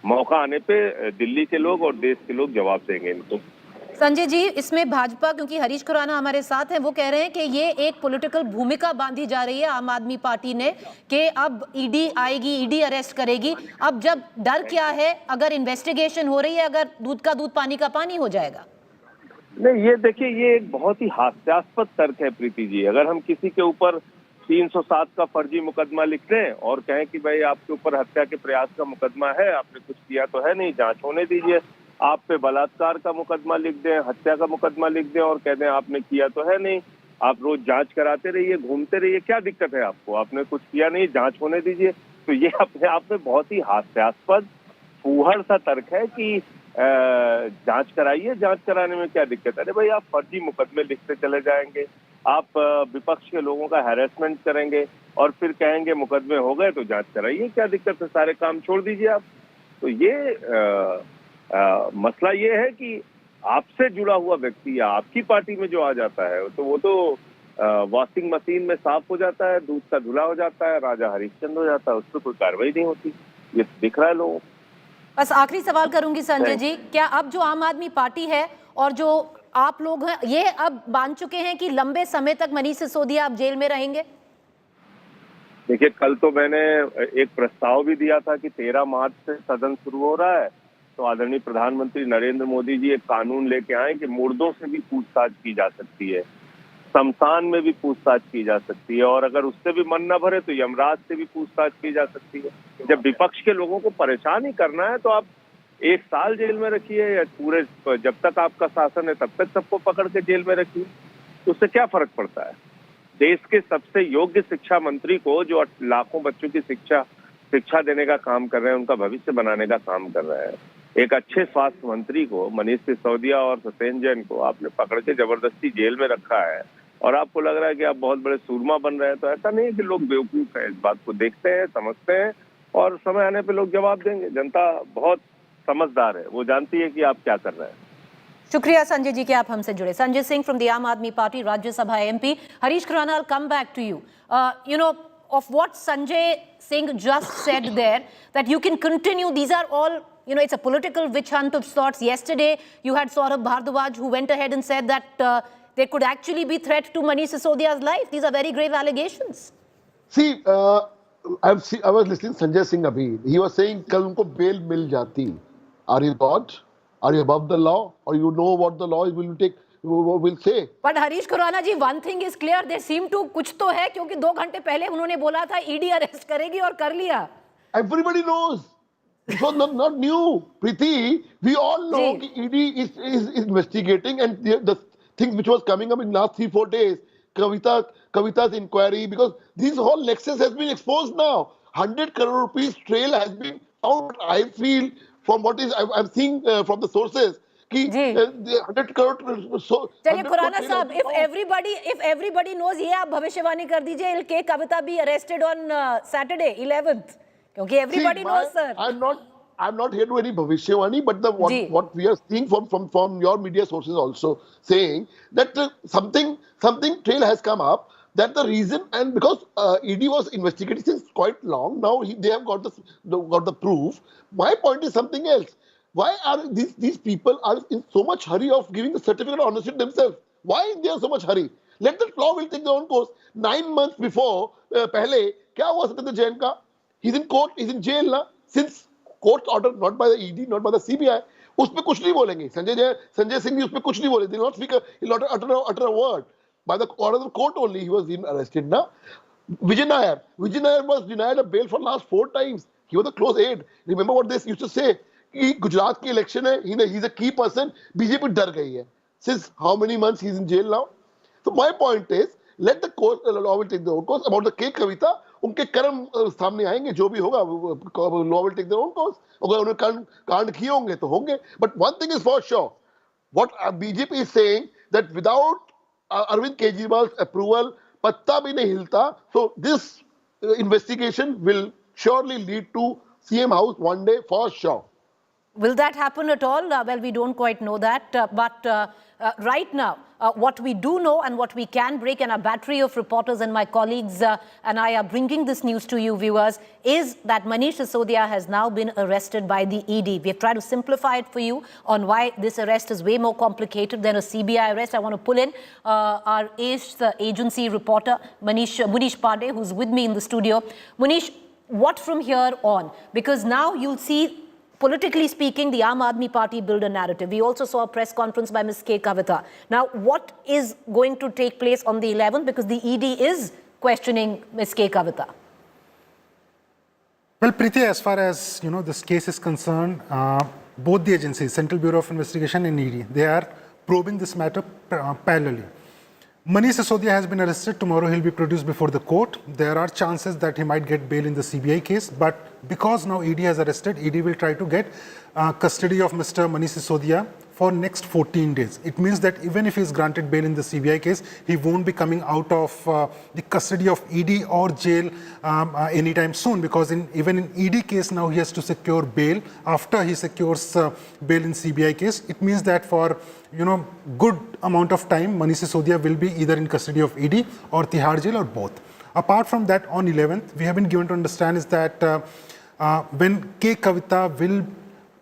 मौका आने पे दिल्ली के लोग और देश के लोग जवाब देंगे इनको। संजय जी, इसमें भाजपा, क्योंकि हरीश खुराना हमारे साथ हैं, वो कह रहे हैं कि ये एक पॉलिटिकल भूमिका बांधी जा रही है आम आदमी पार्टी ने कि अब ईडी आएगी, ईडी अरेस्ट करेगी। अब जब डर क्या है, अगर इन्वेस्टिगेशन हो रही है, अगर दूध का दूध पानी का पानी हो जाएगा। नहीं, ये देखिए, ये एक बहुत ही हास्यास्पद तर्क है प्रीति जी। अगर हम किसी के ऊपर 307 का फर्जी मुकदमा लिख दें और कहें कि भाई आपके ऊपर हत्या के प्रयास का मुकदमा है, आपने कुछ किया तो है नहीं, जांच होने दीजिए। आप पे बलात्कार का मुकदमा लिख दें, हत्या का मुकदमा लिख दें और कह दें आपने किया तो है नहीं, आप रोज जांच कराते रहिए, घूमते रहिए, क्या दिक्कत है आपको, आपने कुछ किया नहीं, जांच होने दीजिए। तो ये अपने आप में बहुत ही हास्यास्पद फूहड़ सा तर्क है कि जांच कराइए, जांच कराने में क्या दिक्कत है। अरे भाई, आप फर्जी मुकदमे लिखते चले जाएंगे, आप विपक्ष के लोगों का हैरेसमेंट करेंगे और फिर कहेंगे मुकदमे हो गए तो जांच कराइए, क्या दिक्कत है, सारे काम छोड़ दीजिए आप। तो ये मसला ये है कि आपसे जुड़ा हुआ व्यक्ति या आपकी पार्टी में जो आ जाता है तो वो तो वॉशिंग मशीन में साफ हो जाता है, दूध का धुला हो जाता है, राजा हरिश्चंद्र हो जाता है, उस पर कोई कार्रवाई नहीं होती। ये दिख रहा है लोगों को। बस आखिरी सवाल करूंगी संजय जी, क्या अब जो आम आदमी पार्टी है और जो आप लोग हैं, ये अब मान चुके हैं कि लंबे समय तक मनीष सिसोदिया आप जेल में रहेंगे? देखिए, कल तो मैंने एक प्रस्ताव भी दिया था कि 13 मार्च से सदन शुरू हो रहा है, तो आदरणीय प्रधानमंत्री नरेंद्र मोदी जी एक कानून लेके आए कि मुर्दों से भी पूछताछ की जा सकती है, शमशान में भी पूछताछ की जा सकती है, और अगर उससे भी मन न भरे तो यमराज से भी पूछताछ की जा सकती है। जब विपक्ष के लोगों को परेशान ही करना है तो आप 1 साल जेल में रखिए या पूरे जब तक आपका शासन है तब तक सबको पकड़ के जेल में रखिए, तो उससे क्या फर्क पड़ता है। देश के सबसे योग्य शिक्षा मंत्री को, जो लाखों बच्चों की शिक्षा देने का काम कर रहे हैं, उनका भविष्य बनाने का काम कर रहे हैं, एक अच्छे स्वास्थ्य मंत्री को, मनीष सिसोदिया और सत्येंद्र जैन को आपने पकड़ के जबरदस्ती जेल में रखा है और आपको लग रहा है कि आप बहुत बड़े सूरमा बन रहे हैं। तो ऐसा नहीं है कि लोग बेवकूफ हैं, इस बात को देखते हैं, समझते हैं और समय आने पे लोग जवाब देंगे। जनता बहुत समझदार है, वो जानती है कि आप क्या कर रहे हैं। शुक्रिया संजय जी कि आप हमसे जुड़े। संजय सिंह फ्रॉम द आम आदमी party, Rajya Sabha MP. Harish Khurana, I'll come back to you. Of what Sanjay Singh just said there, that you can continue, these are all, it's a political witch hunt of sorts. Yesterday, you had Saurabh Bhardwaj who went ahead and said that there could actually be threat to Manish Sisodia's life. These are very grave allegations. See, I was listening to Sanjay Singh abhi. He was saying, kal unko bail mil jati. Are you God? Are you above the law? Or you know what the law will say? But Harish Khurana ji, one thing is clear, they seem to कुछ तो है, क्योंकि 2 घंटे पहले उन्होंने बोला था ED arrest करेगी और कर लिया. Everybody knows. It was not new. Preeti, we all know that ED is investigating, and the things which was coming up in last 3-4 days, Kavita's inquiry, because this whole nexus has been exposed now. 100 crore rupees trail has been found. I feel from what is I'm seeing from the sources, कि 100 crore. चलिए खुराना साहब, if everybody knows, ये आप भविष्यवाणी कर दीजिए, will K Kavita be arrested on Saturday 11th? क्योंकि everybody knows, sir. I'm not here to any bhavishwani, but what we are seeing from your media sources also saying that something trail has come up. That the reason, and because ED was investigating since quite long now, they have got the proof. My point is something else. Why are these people are in so much hurry of giving the certificate of ownership themselves? Why they are so much hurry? Let the law will take their own course. 9 months before, पहले क्या हुआ सत्येंद्र जैन का? He's in court, he's in jail now. Since court order, not by the ED, not by the CBI, उस पे कुछ नहीं बोलेंगे. संजय सिंह भी उस पे कुछ नहीं बोले. They will not speak he'll not utter a word. By the order of the court only, he was arrested now. Vijay Nair was denied a bail for last 4 times. He was a close aide. Remember what they used to say? कि गुजरात की election है, he's a key person. BJP डर गई है. Since how many months he's in jail now? So my point is, let the law will take their own course. About the K Kavita, उनके कर्म सामने आएंगे, जो भी होगा, law will take their own course. अगर उन्होंने कांड किए होंगे तो होंगे. But one thing is for sure, what BJP is saying, that without Arvind Kejriwal's approval, patta bhi nahi hilta. So this investigation will surely lead to CM House one day for sure. Will that happen at all? Well, we don't quite know that. But right now, what we do know and what we can break, and a battery of reporters and my colleagues and I are bringing this news to you, viewers, is that Manish Sisodia has now been arrested by the ED. We've tried to simplify it for you on why this arrest is way more complicated than a CBI arrest. I want to pull in our agency reporter, Manish Pandey, who's with me in the studio. Manish, what from here on? Because now you'll see, politically speaking, the Aam Aadmi Party build a narrative. We also saw a press conference by Ms. K Kavita. Now, what is going to take place on the 11th? Because the ED is questioning Ms. K Kavita. Well, Preeti, as far as this case is concerned, both the agencies, Central Bureau of Investigation and ED, they are probing this matter parallelly. Manish Sisodia has been arrested. Tomorrow he'll be produced before the court. There are chances that he might get bail in the CBI case, but because now ED has arrested, ED will try to get custody of Mr. Manish Sisodia for next 14 days. It means that even if he is granted bail in the CBI case, he won't be coming out of the custody of ED or jail anytime soon, because even in ED case now he has to secure bail. After he secures bail in CBI case, it means that for good amount of time, Manish Sisodia will be either in custody of ED or Tihar jail or both. Apart from that, on 11th, we have been given to understand is that when K Kavita will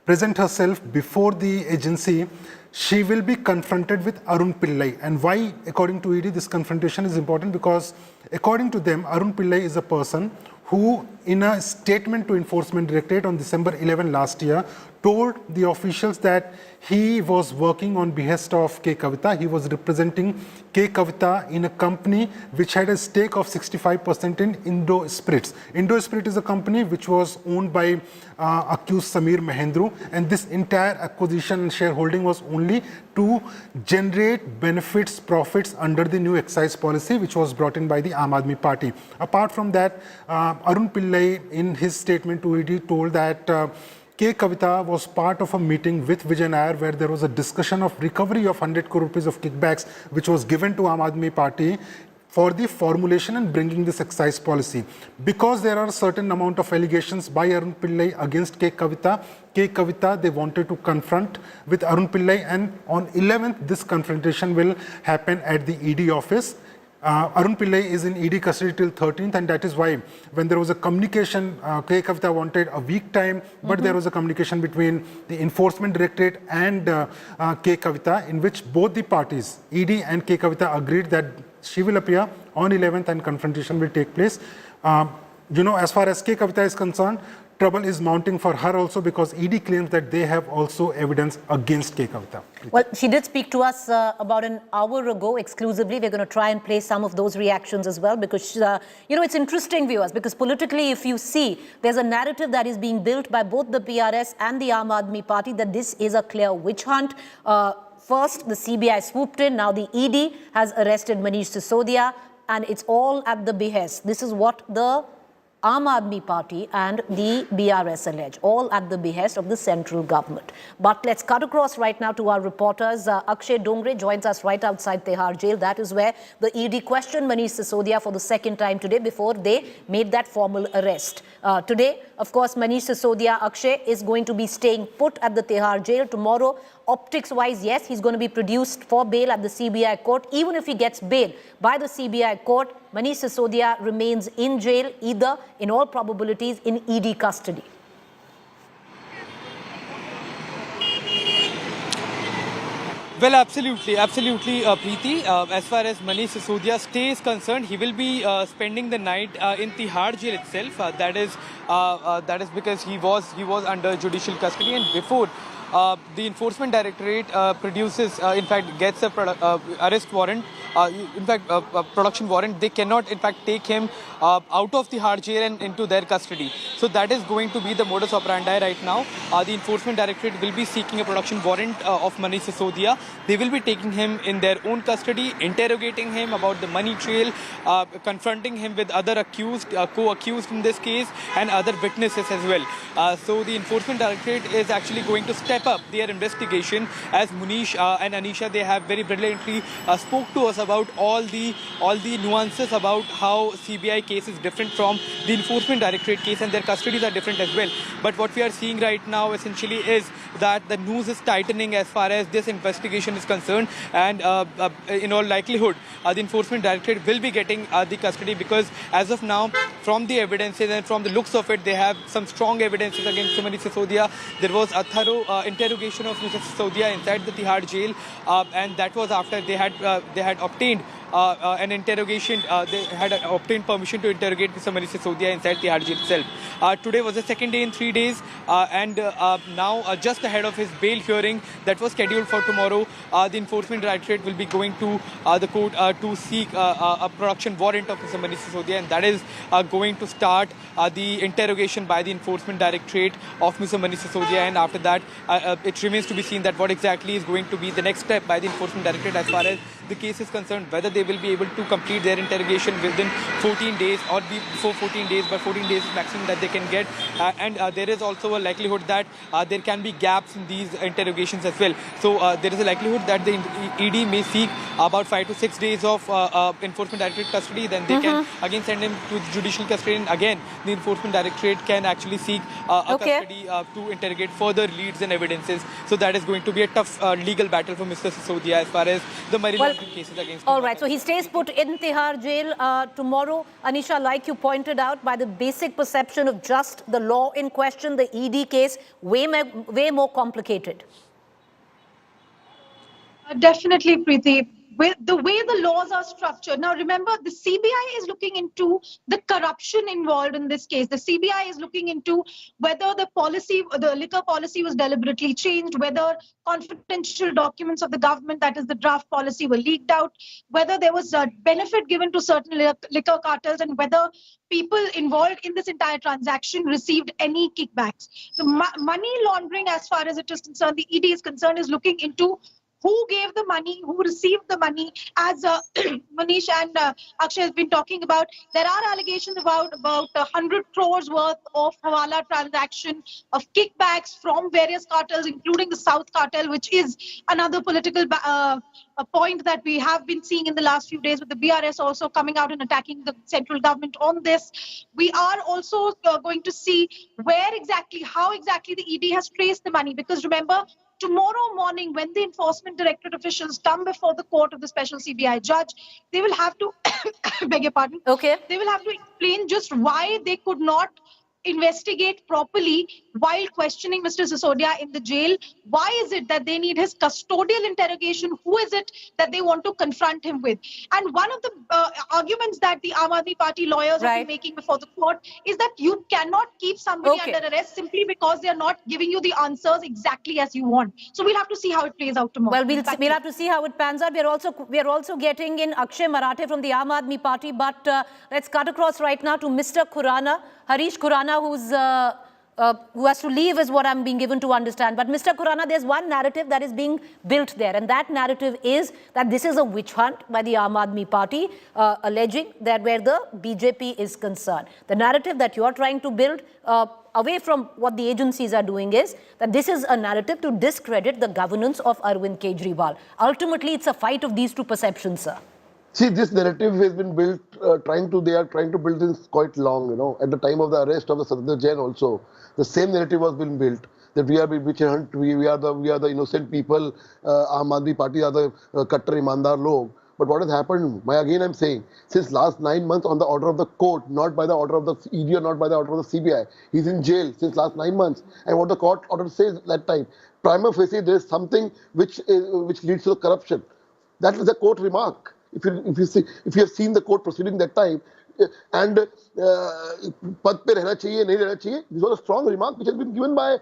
present herself before the agency, she will be confronted with Arun Pillai. And why, according to ED, this confrontation is important? Because according to them, Arun Pillai is a person who in a statement to Enforcement Directorate on December 11 last year told the officials that he was working on behest of K. Kavita. He was representing K. Kavita in a company which had a stake of 65% in Indo Spirits. Indo Spirit is a company which was owned by accused Sameer Mahendru, and this entire acquisition and shareholding was only to generate benefits, profits under the new excise policy which was brought in by the Aam Aadmi Party. Apart from that, Arun Pillai in his statement to ED told that K. Kavita was part of a meeting with Vijay Nair where there was a discussion of recovery of 100 crore rupees of kickbacks which was given to Aam Aadmi Party for the formulation and bringing this excise policy. Because there are a certain amount of allegations by Arun Pillai against K. Kavita, they wanted to confront with Arun Pillai, and on 11th this confrontation will happen at the ED office. Arun Pillai is in ED custody till 13th, and that is why when there was a communication, K. Kavita wanted a week time, but there was a communication between the Enforcement Directorate and K. Kavita in which both the parties, ED and K. Kavita, agreed that she will appear on 11th and confrontation will take place. As far as K. Kavita is concerned, trouble is mounting for her also because ED claims that they have also evidence against K. Kavita. Well, she did speak to us about an hour ago exclusively. We're going to try and play some of those reactions as well because, it's interesting, viewers, because politically, if you see, there's a narrative that is being built by both the PRS and the Aam Aadmi Party that this is a clear witch hunt. First, the CBI swooped in. Now the ED has arrested Manish Sisodia, and it's all at the behest. This is what the Aam Aadmi Party and the BRS allege, all at the behest of the central government. But let's cut across right now to our reporters. Akshay Dongre joins us right outside Tihar jail. That is where the ED questioned Manish Sisodia for the second time today before they made that formal arrest. Today, of course, Manish Sisodia, Akshay, is going to be staying put at the Tihar jail. Tomorrow, optics-wise, yes, he's going to be produced for bail at the CBI court. Even if he gets bail by the CBI court, Manish Sisodia remains in jail, either, in all probabilities, in ED custody. Well, absolutely, Preeti. As far as Manish Sisodia's stay is concerned, he will be spending the night in Tihar jail itself. That is because he was under judicial custody, and before the Enforcement Directorate gets a arrest warrant, production warrant. They cannot, in fact, take him out of Tihar jail and into their custody. So that is going to be the modus operandi right now. The Enforcement Directorate will be seeking a production warrant of Manish Sisodia. They will be taking him in their own custody, interrogating him about the money trail, confronting him with other accused, co-accused in this case, and other witnesses as well. So the Enforcement Directorate is actually going to step up their investigation, as Munish and Anisha, they have very brilliantly spoke to us about all the nuances about how CBI case is different from the Enforcement Directorate case, and their custodies are different as well. But what we are seeing right now essentially is that the news is tightening as far as this investigation is concerned, and in all likelihood the Enforcement Directorate will be getting the custody, because as of now, from the evidences and from the looks of it, they have some strong evidences against Manish Sisodia. There was a thorough interrogation of Mr. Sisodia inside the Tihar jail, and that was after they had obtained an interrogation. They had obtained permission to interrogate Mr. Manish Sisodia inside Tihar jail itself. Today was the second day in 3 days, and now just ahead of his bail hearing that was scheduled for tomorrow, the Enforcement Directorate will be going to the court to seek a production warrant of Mr. Manish Sisodia, and that is going to start the interrogation by the Enforcement Directorate of Mr. Manish Sisodia, and after that it remains to be seen that what exactly is going to be the next step by the Enforcement Directorate as far as the case is concerned, whether they will be able to complete their interrogation within 14 days or before 14 days, but 14 days is maximum that they can get. And there is also a likelihood that there can be gaps in these interrogations as well. So there is a likelihood that the ED may seek about 5 to 6 days of Enforcement Directorate custody, then they can again send him to judicial custody, and again the Enforcement Directorate can actually seek custody to interrogate further leads and evidences. So that is going to be a tough legal battle for Mr. Sisodia as far as the money laundering cases against him. All right, so he stays put in Tihar jail tomorrow. Anisha, like you pointed out, by the basic perception of just the law in question, the ED case, way more complicated. Definitely, Preeti. with the way the laws are structured. Now, remember, the CBI is looking into the corruption involved in this case. The CBI is looking into whether the liquor policy was deliberately changed, whether confidential documents of the government, that is the draft policy, were leaked out, whether there was a benefit given to certain liquor cartels, and whether people involved in this entire transaction received any kickbacks. So money laundering, as far as it is concerned, the ED is concerned, is looking into who gave the money, who received the money. As Manish and Akshay has been talking about, there are allegations about 100 crores worth of hawala transaction, of kickbacks from various cartels, including the South cartel, which is another political a point that we have been seeing in the last few days, with the BRS also coming out and attacking the central government on this. We are also going to see how exactly the ED has traced the money, because remember, tomorrow morning, when the Enforcement Directorate officials come before the court of the special CBI judge, they will have to, beg your pardon, Okay. they will have to explain just why they could not investigate properly while questioning Mr. Sisodia in the jail. Why is it that they need his custodial interrogation? Who is it that they want to confront him with? And one of the arguments that the Aam Aadmi Party lawyers have been making before the court is that you cannot keep somebody under arrest simply because they are not giving you the answers exactly as you want. So we'll have to see how it plays out tomorrow. Well, we'll have to see how it pans out. We are also getting in Akshay Marathe from the Aam Aadmi Party, but let's cut across right now to Mr. Khurana, Harish Khurana, who has to leave, is what I'm being given to understand. But Mr. Khurana, there's one narrative that is being built there, and that narrative is that this is a witch hunt by the Aam Aadmi Party, alleging that where the BJP is concerned. The narrative that you are trying to build, away from what the agencies are doing, is that this is a narrative to discredit the governance of Arvind Kejriwal. Ultimately, it's a fight of these two perceptions, sir. See, this narrative has been built, they are trying to build this quite long, At the time of the arrest of the Satendra Jain also, the same narrative was being built, that we are witch hunt, we are the innocent people, Aam Aadmi Party are the Kattar Imandar log. But what has happened, again I'm saying, since last 9 months on the order of the court, not by the order of the ED or not by the order of the CBI, he's in jail since last 9 months. And what the court order says that time, prima facie there is something which leads to corruption. That is the court remark. If you have seen the court proceeding that time, and pad pe rehna chahiye, nahi rehna chahiye, this was a strong remark which has been given by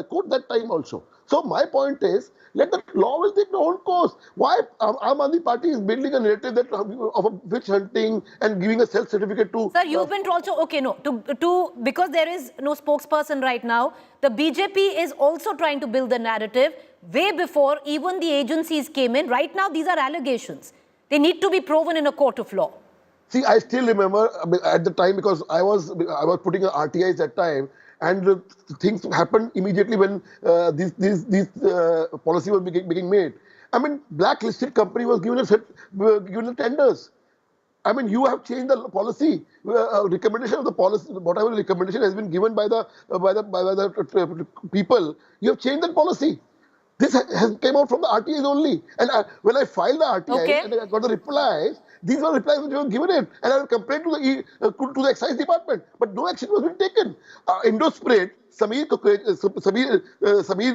court that time also. So my point is, let the law will take the own course. Why Aam Aadmi Party is building a narrative that of a witch hunting and giving a self-certificate to... Sir, you've been also, okay, no, because there is no spokesperson right now, the BJP is also trying to build the narrative way before even the agencies came in. Right now, these are allegations. They need to be proven in a court of law. See, I still remember at the time, because I was putting an RTIs that time, and things happened immediately when these policy was being made. I mean, blacklisted company was given the tenders. I mean, you have changed the policy. Recommendation of the policy, whatever recommendation has been given by the people, you have changed that policy. This came out from the RTIs only. And when I filed the RTIs and I got the replies, these were replies which were given in. And I complained to the excise department. But no action was being taken. Indosprit, Samir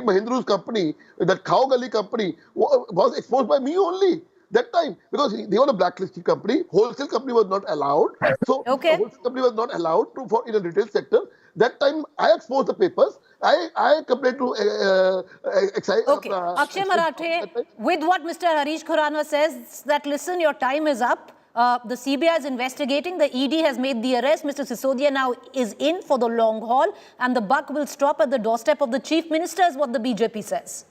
Mahindru's company, that Khao Gali company, was exposed by me only that time, because they were a blacklisted company. Wholesale company was not allowed. So wholesale company was not allowed in the retail sector. That time I exposed the papers. I complained to excise. Okay, Akshay Marathe, with what Mr. Harish Khurana says, that listen, your time is up. The CBI is investigating. The ED has made the arrest. Mr. Sisodia now is in for the long haul, and the buck will stop at the doorstep of the Chief Minister, is what the BJP says.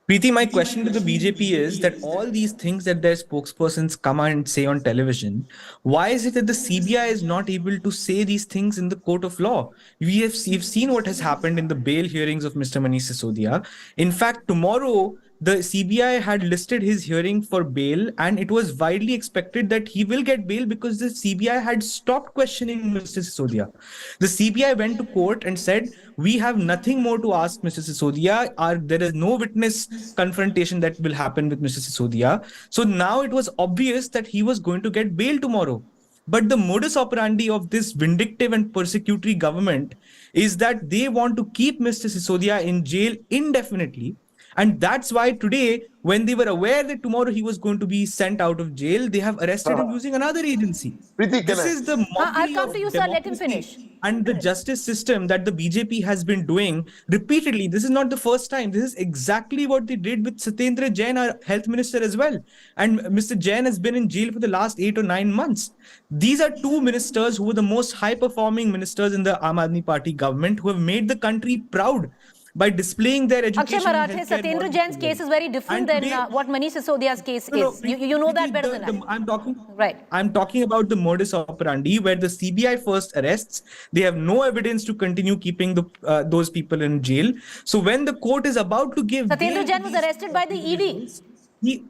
Preeti, my question to the BJP is that all these things that their spokespersons come and say on television, why is it that the CBI is not able to say these things in the court of law? We've seen what has happened in the bail hearings of Mr. Manish Sisodia. In fact, tomorrow, the CBI had listed his hearing for bail, and it was widely expected that he will get bail because the CBI had stopped questioning Mr. Sisodia. The CBI went to court and said, we have nothing more to ask Mr. Sisodia. There is no witness confrontation that will happen with Mr. Sisodia. So now it was obvious that he was going to get bail tomorrow. But the modus operandi of this vindictive and persecutory government is that they want to keep Mr. Sisodia in jail indefinitely. And that's why today, when they were aware that tomorrow he was going to be sent out of jail, they have arrested him using another agency. Preeti, This is the I'll mockery come of to you, sir. Let him democracy finish. and the justice system that the BJP has been doing repeatedly. This is not the first time. This is exactly what they did with Satyendra Jain, our health minister, as well. And Mr. Jain has been in jail for the last 8 or 9 months. These are two ministers who were the most high-performing ministers in the Aam Aadmi Party government, who have made the country proud by displaying their Akshay education and Marathe, healthcare Satyendra model Jain's to case them. is very different And than today, what Manish Sisodia's case no, is. You know that better than I. Right. I'm talking about the modus operandi where the CBI first arrests. They have no evidence to continue keeping those people in jail. So when the court is about to give bail Satyendra Jain was arrested by the ED. he,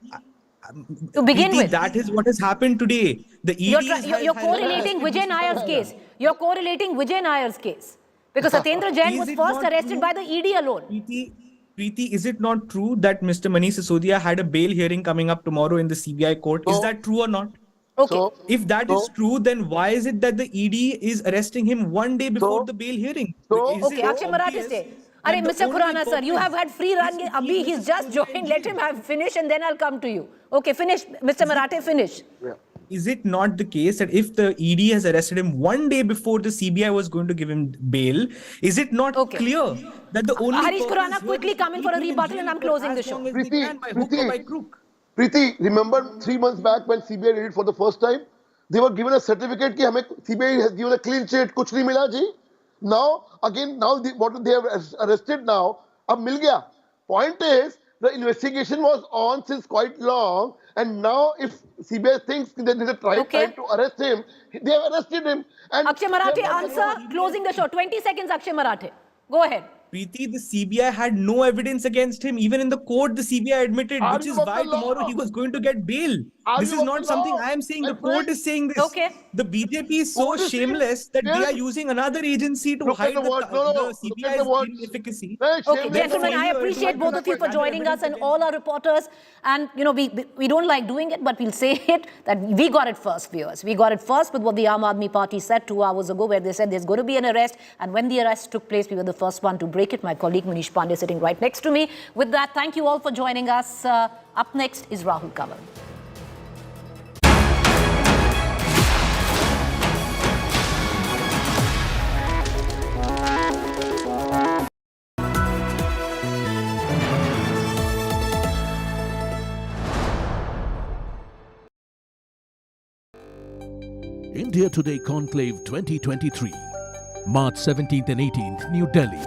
To begin Preeti, with. that is what has happened today. The ED You're correlating Vijay Nayar's case. You're correlating Vijay Nayar's case. Because Satyendra Jain was first arrested by the ED alone. Preeti, is it not true that Mr. Manish Sisodia had a bail hearing coming up tomorrow in the CBI court? Is that true or not? Okay. If that is true, then why is it that the ED is arresting him one day before the bail hearing? Okay, Akshay Marathe, stay. Arey, Mr. Khurana, sir, you have had free run. Abhi, he's just joined. Let him have finish and then I'll come to you. Okay, finish. Mr. Marathe, finish. Is it not the case that if the ED has arrested him one day before the CBI was going to give him bail, is it not clear that the only Harish Khurana, quickly come in for a rebuttal and I'm closing the show. Preeti, remember 3 months back when CBI did it for the first time? They were given a certificate कि हमें CBI has given a clean sheet, कुछ नहीं मिला जी. Now, again, what they have arrested now, अब मिल गया. Point is, the investigation was on since quite long, and now if CBI thinks that there's a right time to arrest him, they have arrested him. And Akshay Marathe, answer, closing the show. 20 seconds, Akshay Marathe. Go ahead. Preeti, the CBI had no evidence against him. Even in the court, the CBI admitted, which is why tomorrow he was going to get bail. This is not something I am saying. The court is saying this. Okay. The BJP is so shameless that they are using another agency to hide the CBI's inefficacy. Okay, gentlemen, I appreciate both of you for joining us and all our reporters. And, you know, we don't like doing it, but we'll say it, that we got it first, viewers. We got it first with what the Aam Aadmi Party said 2 hours ago, where they said there's going to be an arrest. And when the arrest took place, we were the first one to break it. My colleague Manish Pandey sitting right next to me. With that, thank you all for joining us. Up next is Rahul Kanwal. India Today Conclave 2023, March 17th and 18th, New Delhi.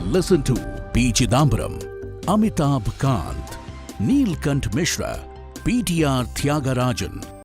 Listen to P. Chidambaram, Amitabh Kant, Neelkant Mishra, PTR Tyagarajan,